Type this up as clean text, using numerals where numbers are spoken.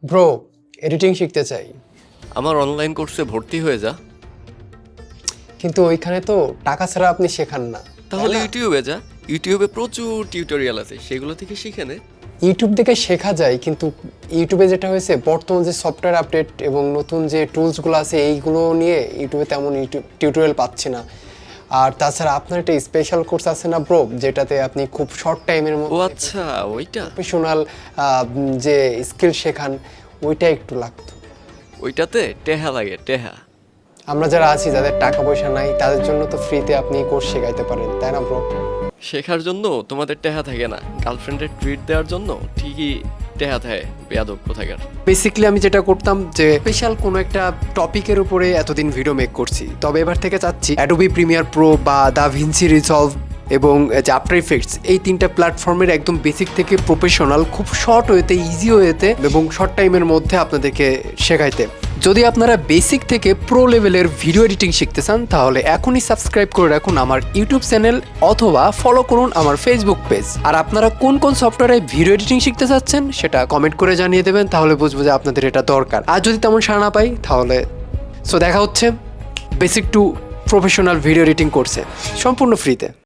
Bro, editing শিখতে চাই, আমার অনলাইন কোর্সে ভর্তি হয়ে যা। কিন্তু ওইখানে তো টাকা ছাড়া আপনি শেখান না। তাহলে তাই না? ইউটিউবে যা, ইউটিউবে প্রচুর টিউটোরিয়াল আছে, সেগুলো থেকে শিখে নে। ইউটিউব থেকে শেখা যায়, কিন্তু ইউটিউবে যেটা হয়েছে বর্তমান যে সফটওয়্যার আপডেট এবং নতুন যে টুলসগুলো আছে এইগুলো নিয়ে ইউটিউবে তেমন টিউটোরিয়াল পাচ্ছি না। আর তাছাড়া আপনার একটা স্পেশাল কোর্স আছে না ব্রো, যেটাতে আপনি খুব শর্ট টাইমের ও মধ্যে আচ্ছা, ওইটা। প্রফেশনাল যে স্কিল শেখান, ওইটা একটু লাগতো। ওইটাতে টেহা লাগে, টেহা। আমরা যারা আছি যাদের টাকা পয়সা নাই তাদের জন্য তো ফ্রিতে আপনি কোর্স শেখাইতে পারেন, তাই না ব্রো? শেখার জন্য তোমাদের টেহা থাকে না, গার্লফ্রেন্ডের ট্রিট দেওয়ার জন্য ঠিকই টেহা থাকে, বেয়াদব কোথাকার। বেসিক্যালি আমি যেটা করতাম যে স্পেশাল কোনো একটা টপিকের উপরে এতদিন ভিডিও মেক করছি, তবে এবার থেকে চাচ্ছি অ্যাডোবি প্রিমিয়ার প্রো বা দাভিন্সি রিসলভ এবং যে আফটার ইফেক্টস, এই তিনটা প্ল্যাটফর্মের একদম বেসিক থেকে প্রফেশনাল খুব শর্ট ওয়েতে, ইজি ওয়েতে এবং শর্ট টাইমের মধ্যে আপনাদেরকে শেখাইতে। যদি আপনারা বেসিক থেকে প্রো লেভেলের ভিডিও এডিটিং শিখতে চান তাহলে এখনই সাবস্ক্রাইব করে রাখুন আমার ইউটিউব চ্যানেল অথবা ফলো করুন আমার ফেসবুক পেজ। আর আপনারা কোন কোন সফটওয়্যারে ভিডিও এডিটিং শিখতে চাচ্ছেন সেটা কমেন্ট করে জানিয়ে দেবেন, তাহলে বুঝবো যে আপনাদের এটা দরকার। আর যদি তেমন সাড়া না পাই তাহলে দেখা হচ্ছে basic to professional video editing কোর্সে, সম্পূর্ণ ফ্রিতে।